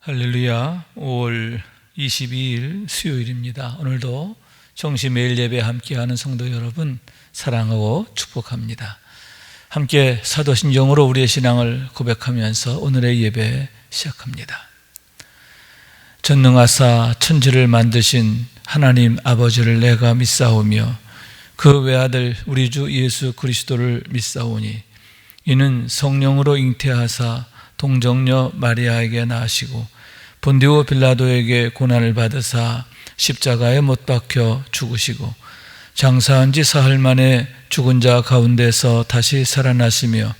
할렐루야. 5월 22일 수요일입니다. 오늘도 정시 매일 예배 함께하는 성도 여러분 사랑하고 축복합니다. 함께 사도신경으로 우리의 신앙을 고백하면서 오늘의 예배 시작합니다. 전능하사 천지를 만드신 하나님 아버지를 내가 믿사오며 그 외아들 우리 주 예수 그리스도를 믿사오니 이는 성령으로 잉태하사 동정녀 마리아에게 낳으시고 본디오 빌라도에게 고난을 받으사 십자가에 못 박혀 죽으시고 장사한 지 사흘 만에 죽은 자 가운데서 다시 살아나시며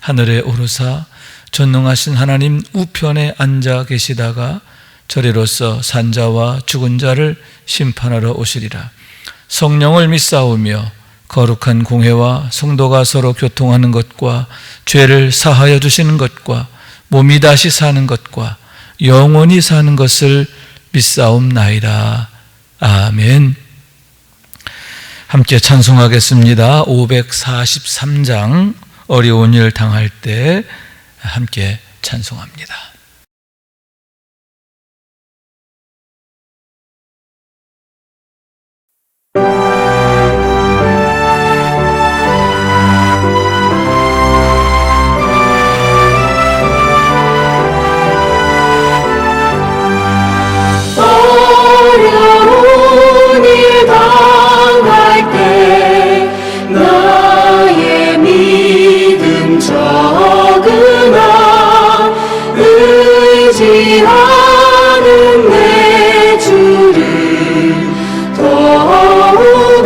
하늘에 오르사 전능하신 하나님 우편에 앉아 계시다가 저리로서 산자와 죽은 자를 심판하러 오시리라. 성령을 믿사오며 거룩한 공회와 성도가 서로 교통하는 것과 죄를 사하여 주시는 것과 몸이 다시 사는 것과 영원히 사는 것을 믿사옵나이다. 아멘. 함께 찬송하겠습니다. 543장 어려운 일 당할 때 함께 찬송합니다. 어려운 일 당할 때 나의 믿음 적으나 의지하는 내 주를 더욱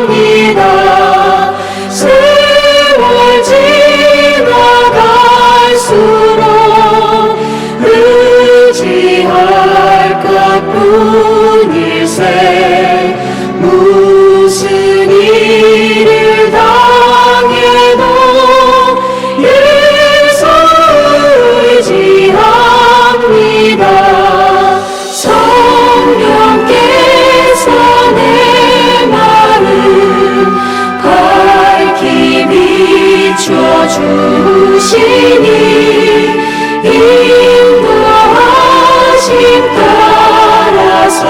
의지합니다. 세월 지나갈수록 의지할 것뿐일세. 무슨 일을 당해도 예수 의지합니다. 성령께서 내 마음 밝히 비춰주시니 인도하심 따라서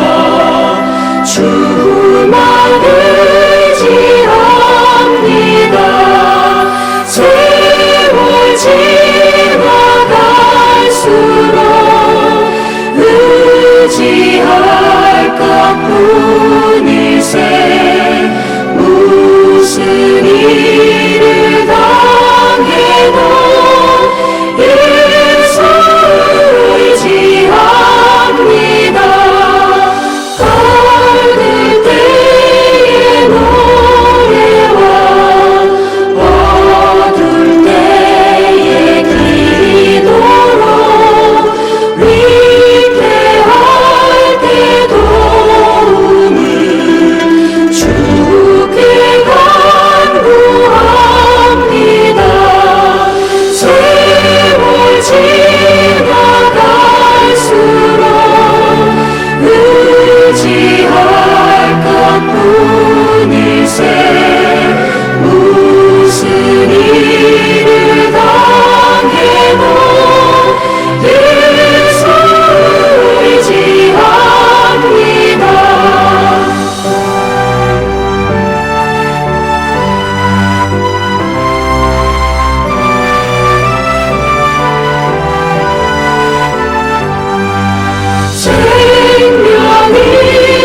주만 의지합니다. 세월 지나갈수록 의지할 것뿐일세. 무슨 일을 당해도 예수 의지합니다. 걸을 때의 노래와 어둘 때의 기도로 위태할 때 도움을 주께 간구합니다. 세월 지나갈수록 의지할 것뿐일세. 무슨 일을 당해도 예수 의지합니다. 생명이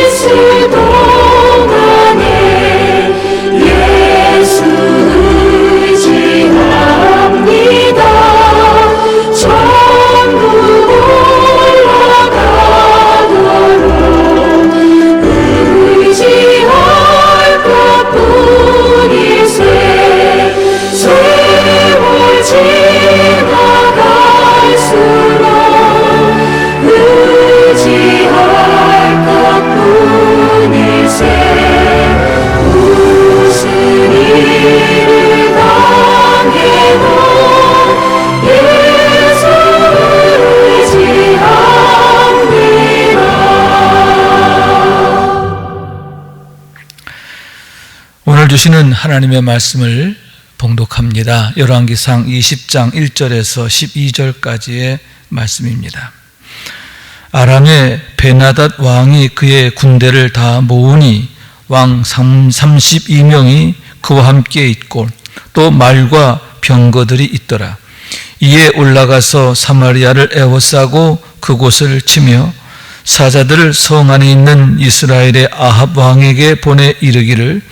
있을 동안에 예수 의지합니다. 천국 올라가도록 의지할 것뿐일세. 세월 지나갈수록 의지할 것뿐일세. 무슨 일을 당해도 예수 의지합니다. 오늘 주시는 하나님의 말씀을 봉독합니다. 열왕기상 20장 1절에서 12절까지의 말씀입니다. 아람의 베나닷 왕이 그의 군대를 다 모으니 왕 32명이 그와 함께 있고 또 말과 병거들이 있더라. 이에 올라가서 사마리아를 에워싸고 그곳을 치며 사자들을 성 안에 있는 이스라엘의 아합 왕에게 보내 이르기를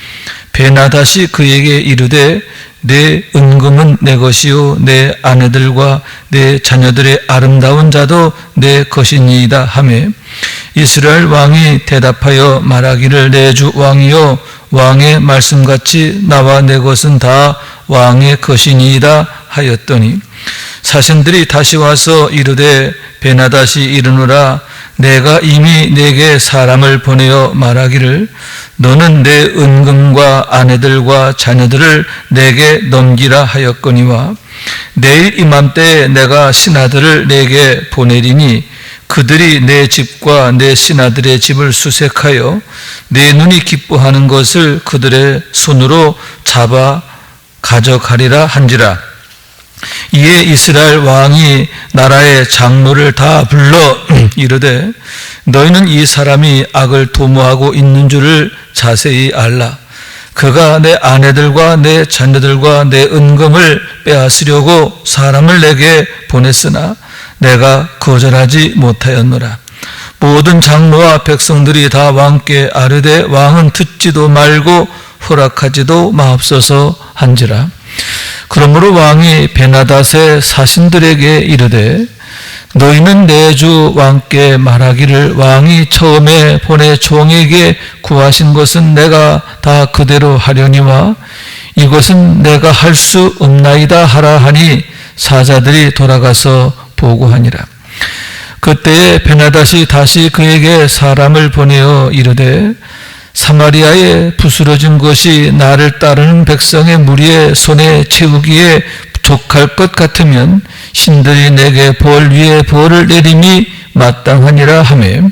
베나닷이 그에게 이르되 내 은금은 내 것이요 내 아내들과 내 자녀들의 아름다운 자도 내 것이니이다 하매 이스라엘 왕이 대답하여 말하기를 내 주 왕이여 왕의 말씀같이 나와 내 것은 다 왕의 것이니이다 하였더니 사신들이 다시 와서 이르되 베나닷이 이르노라 내가 이미 내게 사람을 보내어 말하기를 너는 내 은금과 아내들과 자녀들을 내게 넘기라 하였거니와 내일 이맘때에 내가 신하들을 내게 보내리니 그들이 내 집과 내 신하들의 집을 수색하여 내 눈이 기뻐하는 것을 그들의 손으로 잡아 가져가리라 한지라. 이에 이스라엘 왕이 나라의 장로를 다 불러 이르되 너희는 이 사람이 악을 도모하고 있는 줄을 자세히 알라. 그가 내 아내들과 내 자녀들과 내 은금을 빼앗으려고 사람을 내게 보냈으나 내가 거절하지 못하였노라. 모든 장로와 백성들이 다 왕께 아뢰되 왕은 듣지도 말고 허락하지도 마옵소서 한지라. 그러므로 왕이 베나닷의 사신들에게 이르되 너희는 내 주 왕께 말하기를 왕이 처음에 보내 종에게 구하신 것은 내가 다 그대로 하려니와 이것은 내가 할 수 없나이다 하라 하니 사자들이 돌아가서 보고하니라. 그때에 베나닷이 다시 그에게 사람을 보내어 이르되 사마리아에 부스러진 것이 나를 따르는 백성의 무리의 손에 채우기에 족할 것 같으면 신들이 내게 벌 위에 벌을 내림이 마땅하니라 하매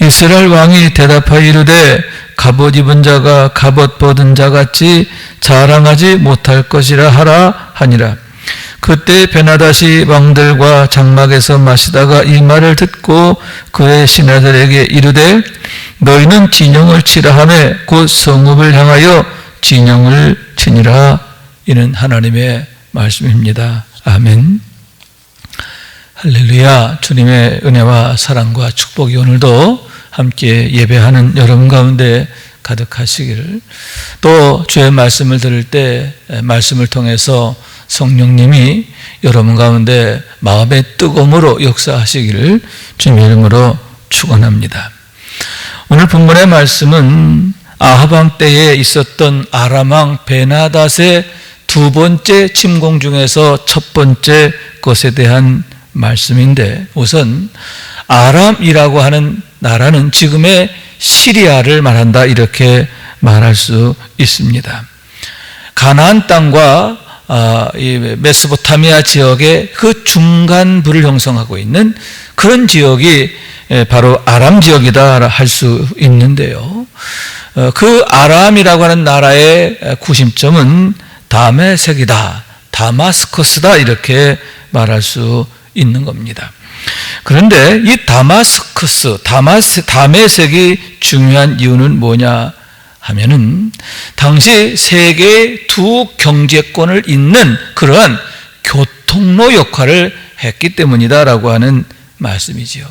이스라엘 왕이 대답하여 이르되 갑옷 입은 자가 갑옷 벗은 자같이 자랑하지 못할 것이라 하라 하니라. 그때 베나닷이 왕들과 장막에서 마시다가 이 말을 듣고 그의 신하들에게 이르되 너희는 진영을 치라 하매 곧 성읍을 향하여 진영을 치니라. 이는 하나님의 말씀입니다. 아멘. 할렐루야. 주님의 은혜와 사랑과 축복이 오늘도 함께 예배하는 여러분 가운데 가득하시기를, 또 주의 말씀을 들을 때 말씀을 통해서 성령님이 여러분 가운데 마음의 뜨거움으로 역사하시기를 주님의 이름으로 축원합니다. 오늘 본문의 말씀은 아합 왕 때에 있었던 아람 왕 베나닷의 두 번째 침공 중에서 첫 번째 것에 대한 말씀인데, 우선 아람이라고 하는 나라는 지금의 시리아를 말한다, 이렇게 말할 수 있습니다. 가나안 땅과 이 메소포타미아 지역의 그 중간부를 형성하고 있는 그런 지역이 바로 아람 지역이다 할 수 있는데요. 그 아람이라고 하는 나라의 구심점은 다메섹이다, 다마스커스다, 이렇게 말할 수 있는 겁니다. 그런데 이 다메섹이 중요한 이유는 뭐냐 하면은 당시 세계의 두 경제권을 잇는 그러한 교통로 역할을 했기 때문이다라고 하는 말씀이지요.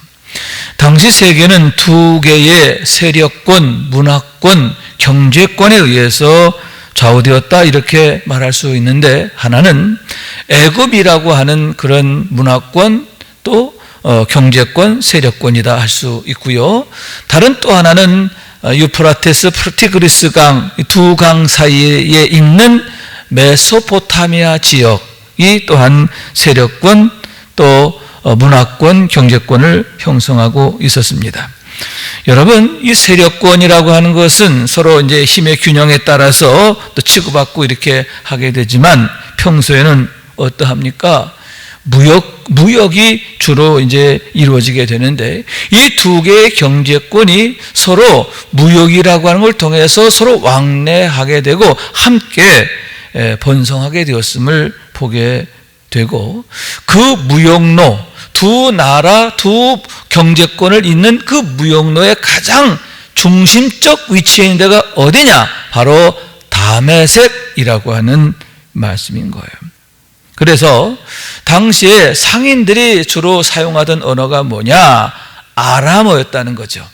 당시 세계는 두 개의 세력권, 문화권, 경제권에 의해서 좌우되었다, 이렇게 말할 수 있는데, 하나는 애굽이라고 하는 그런 문화권, 또 경제권, 세력권이다 할 수 있고요. 다른 또 하나는 유프라테스, 프티그리스 강, 두 강 사이에 있는 메소포타미아 지역이 또한 세력권, 또 문화권, 경제권을 형성하고 있었습니다. 여러분, 이 세력권이라고 하는 것은 서로 이제 힘의 균형에 따라서 또 치고받고 이렇게 하게 되지만, 평소에는 어떠합니까? 무역이 주로 이제 이루어지게 되는데, 이 두 개의 경제권이 서로 무역이라고 하는 걸 통해서 서로 왕래하게 되고 함께 번성하게 되었음을 보게 되고, 그 무역로, 두 나라 두 경제권을 잇는 그 무역로의 가장 중심적 위치에 있는 데가 어디냐? 바로 다메섹이라고 하는 말씀인 거예요. 그래서 당시에 상인들이 주로 사용하던 언어가 뭐냐? 아람어였다는 거죠.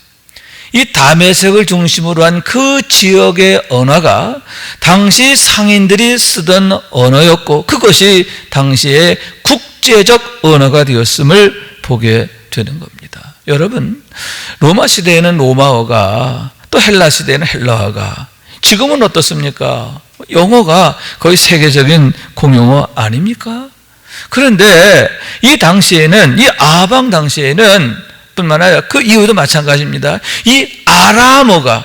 이 다메섹을 중심으로 한 그 지역의 언어가 당시 상인들이 쓰던 언어였고, 그것이 당시의 국제적 언어가 되었음을 보게 되는 겁니다. 여러분, 로마 시대에는 로마어가, 또 헬라 시대에는 헬라어가, 지금은 어떻습니까? 영어가 거의 세계적인 공용어 아닙니까? 그런데 이 당시에는, 이 아방 당시에는 뿐만 아니라 그 이후도 마찬가지입니다. 이 아람어가,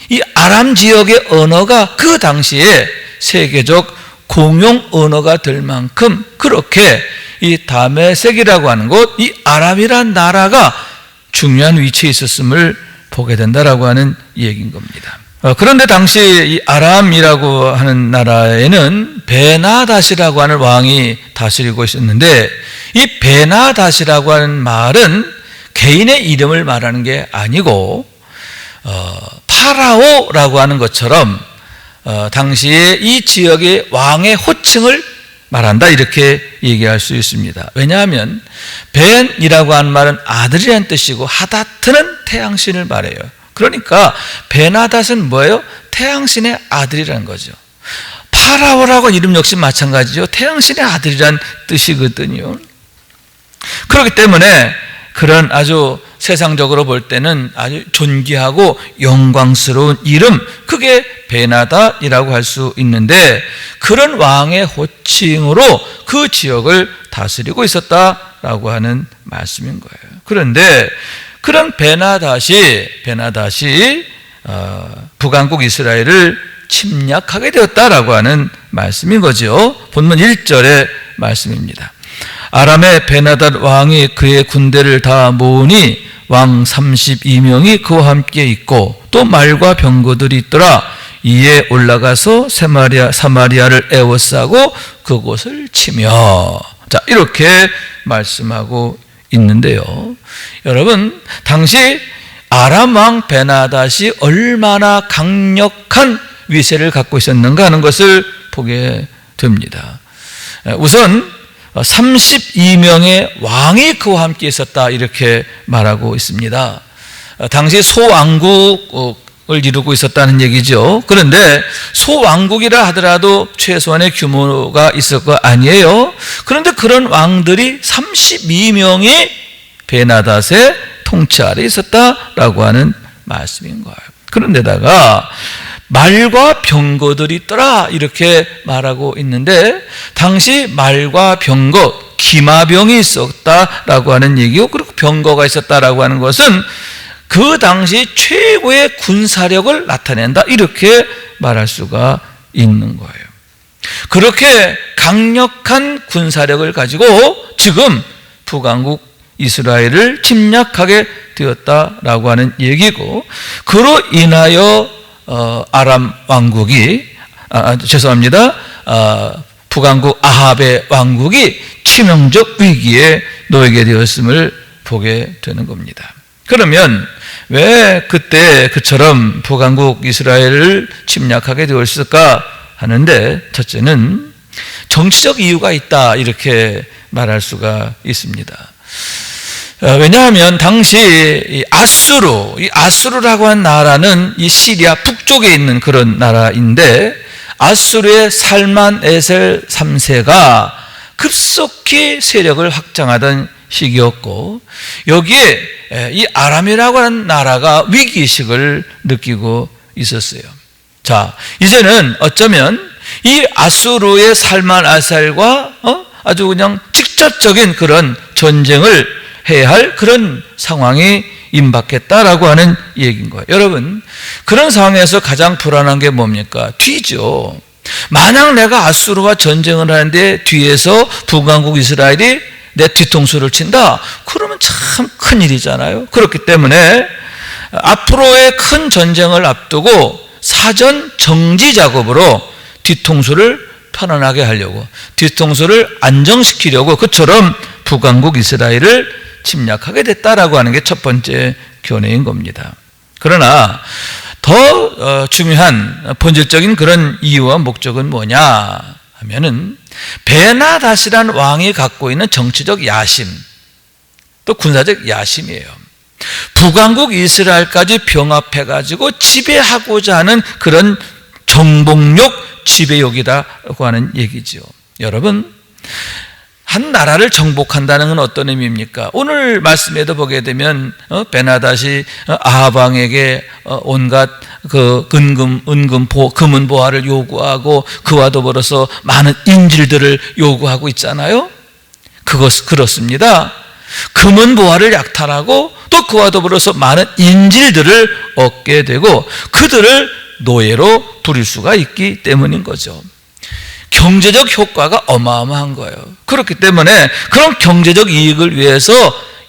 이 아람 지역의 언어가 그 당시에 세계적 공용 언어가 될 만큼 그렇게 이 다메섹이라고 하는 곳, 이 아람이란 나라가 중요한 위치에 있었음을 보게 된다라고 하는 얘기인 겁니다. 그런데 당시 이 아람이라고 하는 나라에는 베나닷이라고 하는 왕이 다스리고 있었는데, 이 베나닷이라고 하는 말은 개인의 이름을 말하는 게 아니고 파라오라고 하는 것처럼 당시에 이 지역의 왕의 호칭을 말한다, 이렇게 얘기할 수 있습니다. 왜냐하면 벤이라고 하는 말은 아들이라는 뜻이고 하다트는 태양신을 말해요. 그러니까 베나닷은 뭐예요? 태양신의 아들이라는 거죠. 파라오라고 이름 역시 마찬가지죠. 태양신의 아들이란 뜻이거든요. 그렇기 때문에 그런 아주 세상적으로 볼 때는 아주 존귀하고 영광스러운 이름, 그게 베나닷이라고 할 수 있는데, 그런 왕의 호칭으로 그 지역을 다스리고 있었다라고 하는 말씀인 거예요. 그런데 그런 베나닷이 북왕국 이스라엘을 침략하게 되었다라고 하는 말씀인 거죠. 본문 1절의 말씀입니다. 아람의 베나닷 왕이 그의 군대를 다 모으니 왕 32명이 그와 함께 있고 또 말과 병거들이 있더라. 이에 올라가서 사마리아를 에워싸고 그곳을 치며. 자, 이렇게 말씀하고 있는데요. 여러분, 당시 아람 왕 베나닷이 얼마나 강력한 위세를 갖고 있었는가 하는 것을 보게 됩니다. 우선 32명의 왕이 그와 함께 있었다, 이렇게 말하고 있습니다. 당시 소왕국을 이루고 있었다는 얘기죠. 그런데 소왕국이라 하더라도 최소한의 규모가 있을 거 아니에요. 그런데 그런 왕들이 32명이 베나닷의 통치 아래 있었다라고 하는 말씀인 거예요. 그런데다가 말과 병거들이 있더라, 이렇게 말하고 있는데, 당시 말과 병거, 기마병이 있었다라고 하는 얘기고, 그리고 병거가 있었다라고 하는 것은 그 당시 최고의 군사력을 나타낸다, 이렇게 말할 수가 있는 거예요. 그렇게 강력한 군사력을 가지고 지금 북왕국 이스라엘을 침략하게 되었다라고 하는 얘기고, 그로 인하여 아람 왕국이 북왕국 아합의 왕국이 치명적 위기에 놓이게 되었음을 보게 되는 겁니다. 그러면 왜 그때 그처럼 북왕국 이스라엘을 침략하게 되었을까 하는데, 첫째는 정치적 이유가 있다, 이렇게 말할 수가 있습니다. 왜냐하면 당시 이 아수르라고 하는 나라는 이 시리아 북쪽에 있는 그런 나라인데, 아수르의 살만 에셀 3세가 급속히 세력을 확장하던 시기였고, 여기에 이 아람이라고 하는 나라가 위기의식을 느끼고 있었어요. 자, 이제는 어쩌면 이 아수르의 살만 에셀과 아주 그냥 직접적인 그런 전쟁을 해야 할 그런 상황이 임박했다라고 하는 얘기인 거예요. 여러분, 그런 상황에서 가장 불안한 게 뭡니까? 뒤죠. 만약 내가 아수르와 전쟁을 하는데 뒤에서 북왕국 이스라엘이 내 뒤통수를 친다, 그러면 참 큰일이잖아요. 그렇기 때문에 앞으로의 큰 전쟁을 앞두고 사전 정지 작업으로 뒤통수를 편안하게 하려고, 뒤통수를 안정시키려고 그처럼 북왕국 이스라엘을 침략하게 됐다라고 하는 게 첫 번째 견해인 겁니다. 그러나 더 중요한 본질적인 그런 이유와 목적은 뭐냐 하면은 베나닷이라는 왕이 갖고 있는 정치적 야심, 또 군사적 야심이에요. 북왕국 이스라엘까지 병합해가지고 지배하고자 하는 그런 정복력, 지배욕이라고 하는 얘기죠. 여러분, 한 나라를 정복한다는 건 어떤 의미입니까? 오늘 말씀에도 보게 되면 베나닷이 아합 왕에게 온갖 그 금은 보화를 요구하고 그와 더불어서 많은 인질들을 요구하고 있잖아요. 그렇습니다. 금은 보화를 약탈하고 또 그와 더불어서 많은 인질들을 얻게 되고 그들을 노예로 부릴 수가 있기 때문인 거죠. 경제적 효과가 어마어마한 거예요. 그렇기 때문에 그런 경제적 이익을 위해서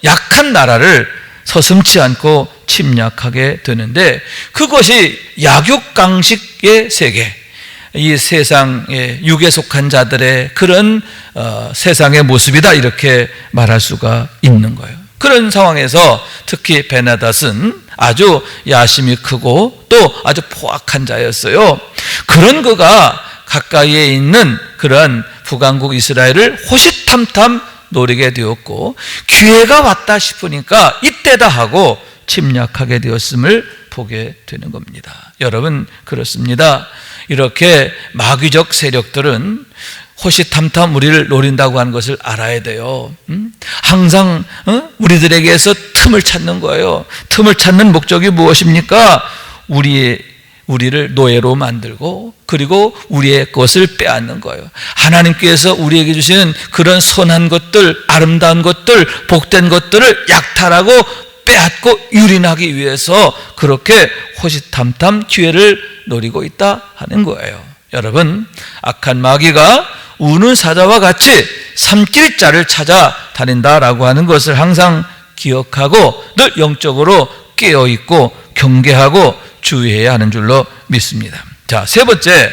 약한 나라를 서슴지 않고 침략하게 되는데, 그것이 약육강식의 세계, 이 세상의 육에 속한 자들의 그런 세상의 모습이다, 이렇게 말할 수가 있는 거예요. 그런 상황에서 특히 베나닷은 아주 야심이 크고 또 아주 포악한 자였어요. 그런 그가 가까이에 있는 그런 북왕국 이스라엘을 호시탐탐 노리게 되었고, 기회가 왔다 싶으니까 이때다 하고 침략하게 되었음을 보게 되는 겁니다. 여러분, 그렇습니다. 이렇게 마귀적 세력들은 호시탐탐 우리를 노린다고 하는 것을 알아야 돼요. 항상 우리들에게서 틈을 찾는 거예요. 틈을 찾는 목적이 무엇입니까? 우리를 노예로 만들고 그리고 우리의 것을 빼앗는 거예요. 하나님께서 우리에게 주시는 그런 선한 것들, 아름다운 것들, 복된 것들을 약탈하고 빼앗고 유린하기 위해서 그렇게 호시탐탐 기회를 노리고 있다 하는 거예요. 여러분, 악한 마귀가 우는 사자와 같이 삼킬자를 찾아 다닌다라고 하는 것을 항상 기억하고 늘 영적으로 깨어있고 경계하고 주의해야 하는 줄로 믿습니다. 자, 세 번째,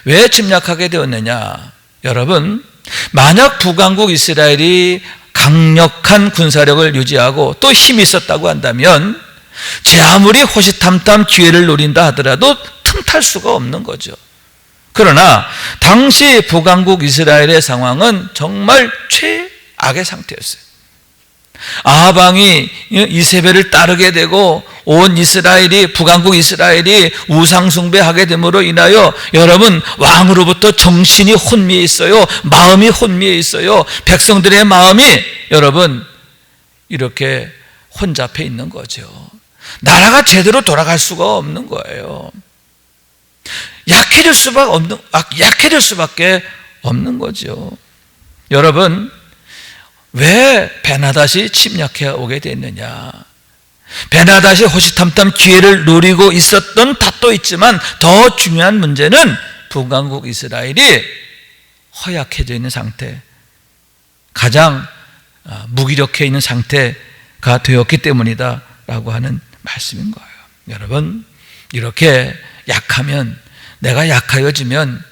왜 침략하게 되었느냐? 여러분, 만약 북왕국 이스라엘이 강력한 군사력을 유지하고 또 힘이 있었다고 한다면 제 아무리 호시탐탐 기회를 노린다 하더라도 틈탈 수가 없는 거죠. 그러나 당시 북왕국 이스라엘의 상황은 정말 최악의 상태였어요. 아합 왕이 이세벨을 따르게 되고 온 이스라엘이, 북왕국 이스라엘이 우상 숭배하게 됨으로 인하여 여러분, 왕으로부터 정신이 혼미해 있어요. 마음이 혼미해 있어요. 백성들의 마음이 여러분 이렇게 혼잡해 있는 거죠. 나라가 제대로 돌아갈 수가 없는 거예요. 약해질 수밖에 없는 거죠. 여러분, 왜 베나닷이 침략해 오게 됐느냐? 베나닷이 호시탐탐 기회를 노리고 있었던 탓도 있지만 더 중요한 문제는 북왕국 이스라엘이 허약해져 있는 상태, 가장 무기력해 있는 상태가 되었기 때문이다라고 하는 말씀인 거예요. 여러분, 이렇게 약하면, 내가 약하여지면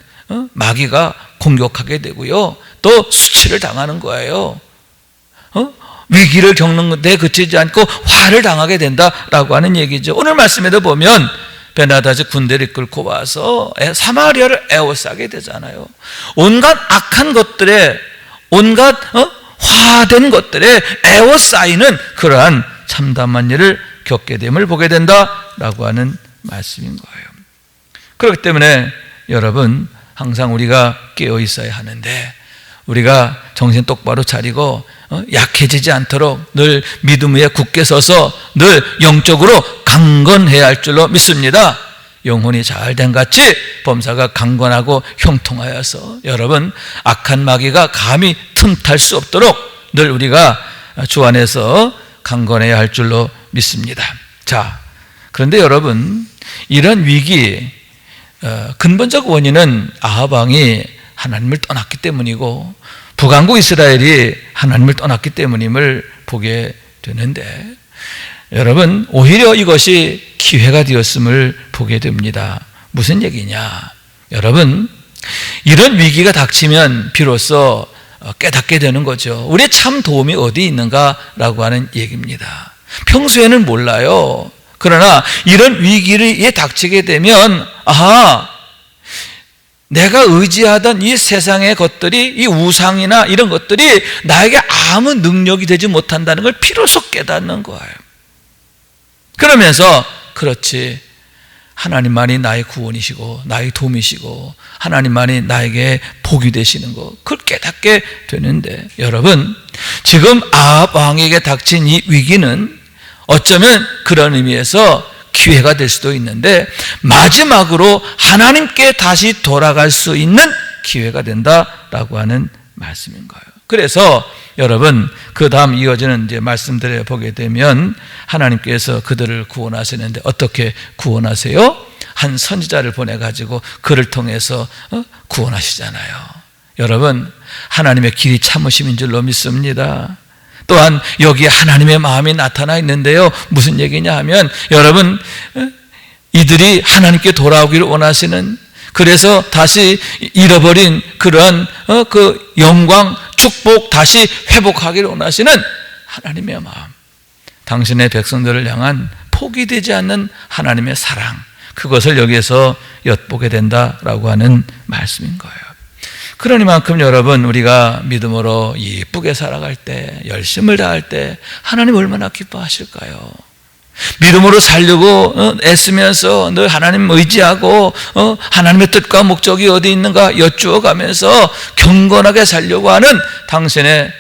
마귀가 공격하게 되고요, 또 수치를 당하는 거예요. 위기를 겪는 데 그치지 않고 화를 당하게 된다라고 하는 얘기죠. 오늘 말씀에도 보면 베나닷이 군대를 이끌고 와서 사마리아를 에워싸게 되잖아요. 온갖 악한 것들에, 온갖 화된 것들에 에워싸이는 그러한 참담한 일을 겪게 됨을 보게 된다라고 하는 말씀인 거예요. 그렇기 때문에 여러분, 항상 우리가 깨어 있어야 하는데, 우리가 정신 똑바로 차리고 약해지지 않도록 늘 믿음 위에 굳게 서서 늘 영적으로 강건해야 할 줄로 믿습니다. 영혼이 잘된 같이 범사가 강건하고 형통하여서 여러분, 악한 마귀가 감히 틈탈 수 없도록 늘 우리가 주 안에서 강건해야 할 줄로 믿습니다. 자, 그런데 여러분, 이런 위기 근본적 원인은 아합 왕이 하나님을 떠났기 때문이고 북왕국 이스라엘이 하나님을 떠났기 때문임을 보게 되는데, 여러분, 오히려 이것이 기회가 되었음을 보게 됩니다. 무슨 얘기냐? 여러분, 이런 위기가 닥치면 비로소 깨닫게 되는 거죠. 우리의 참 도움이 어디 있는가라고 하는 얘기입니다. 평소에는 몰라요. 그러나 이런 위기에 닥치게 되면 내가 의지하던 이 세상의 것들이, 이 우상이나 이런 것들이 나에게 아무 능력이 되지 못한다는 걸 비로소 깨닫는 거예요. 그러면서 그렇지, 하나님만이 나의 구원이시고 나의 도움이시고 하나님만이 나에게 복이 되시는 거, 그걸 깨닫게 되는데, 여러분, 지금 아합 왕에게 닥친 이 위기는 어쩌면 그런 의미에서 기회가 될 수도 있는데 마지막으로 하나님께 다시 돌아갈 수 있는 기회가 된다라고 하는 말씀인 거예요. 그래서 여러분, 그 다음 이어지는 이제 말씀들을 보게 되면 하나님께서 그들을 구원하시는데 어떻게 구원하세요? 한 선지자를 보내가지고 그를 통해서 구원하시잖아요. 여러분, 하나님의 길이 참으심인 줄로 믿습니다. 또한 여기에 하나님의 마음이 나타나 있는데요, 무슨 얘기냐 하면, 여러분, 이들이 하나님께 돌아오기를 원하시는, 그래서 다시 잃어버린 그러한 그 영광, 축복 다시 회복하기를 원하시는 하나님의 마음, 당신의 백성들을 향한 포기되지 않는 하나님의 사랑, 그것을 여기에서 엿보게 된다라고 하는 말씀인 거예요. 그러니만큼 여러분, 우리가 믿음으로 이쁘게 살아갈 때, 열심을 다할 때 하나님 얼마나 기뻐하실까요? 믿음으로 살려고 애쓰면서 늘 하나님 의지하고 하나님의 뜻과 목적이 어디 있는가 여쭈어 가면서 경건하게 살려고 하는 당신의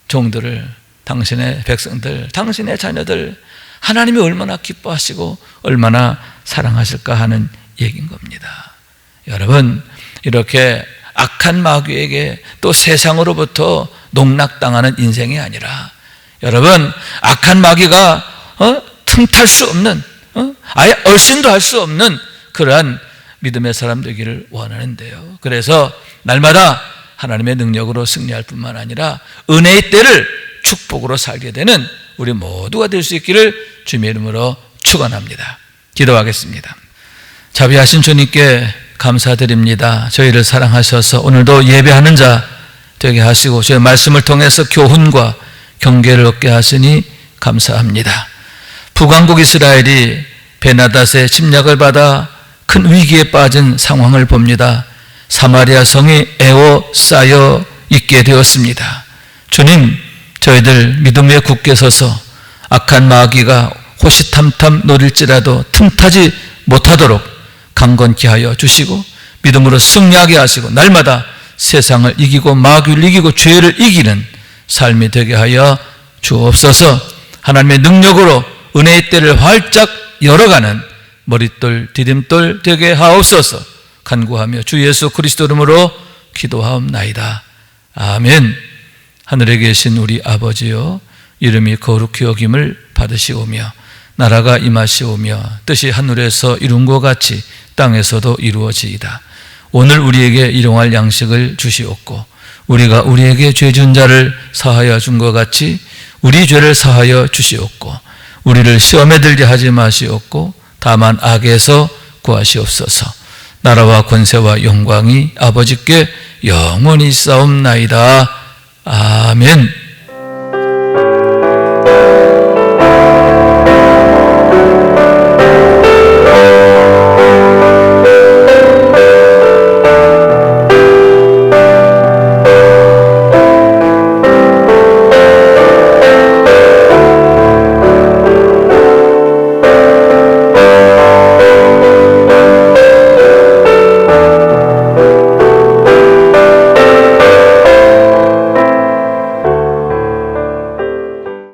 종들을, 당신의 백성들, 당신의 자녀들, 하나님이 얼마나 기뻐하시고 얼마나 사랑하실까 하는 얘기인 겁니다. 여러분, 이렇게 악한 마귀에게 또 세상으로부터 농락당하는 인생이 아니라, 여러분, 악한 마귀가 틈탈 수 없는, 아예 얼씬도 할 수 없는 그러한 믿음의 사람 되기를 원하는데요. 그래서 날마다 하나님의 능력으로 승리할 뿐만 아니라 은혜의 때를 축복으로 살게 되는 우리 모두가 될 수 있기를 주님의 이름으로 축원합니다. 기도하겠습니다. 자비하신 주님께 감사드립니다. 저희를 사랑하셔서 오늘도 예배하는 자 되게 하시고 저희 말씀을 통해서 교훈과 경계를 얻게 하시니 감사합니다. 북왕국 이스라엘이 베나닷의 침략을 받아 큰 위기에 빠진 상황을 봅니다. 사마리아 성이 에워싸여 있게 되었습니다. 주님, 저희들 믿음 위에 굳게 서서 악한 마귀가 호시탐탐 노릴지라도 틈타지 못하도록 강건케 하여 주시고 믿음으로 승리하게 하시고 날마다 세상을 이기고 마귀를 이기고 죄를 이기는 삶이 되게 하여 주옵소서. 하나님의 능력으로 은혜의 때를 활짝 열어가는 머릿돌 디딤돌 되게 하옵소서. 간구하며 주 예수 그리스도 이름으로 기도하옵나이다. 아멘. 하늘에 계신 우리 아버지여, 이름이 거룩히 여김을 받으시오며 나라가 임하시오며 뜻이 하늘에서 이룬 것 같이 땅에서도 이루어지이다. 오늘 우리에게 일용할 양식을 주시옵고 우리가 우리에게 죄 지은 자를 사하여 준 것 같이 우리 죄를 사하여 주시옵고 우리를 시험에 들게 하지 마시옵고 다만 악에서 구하시옵소서. 나라와 권세와 영광이 아버지께 영원히 있사옵나이다. 아멘.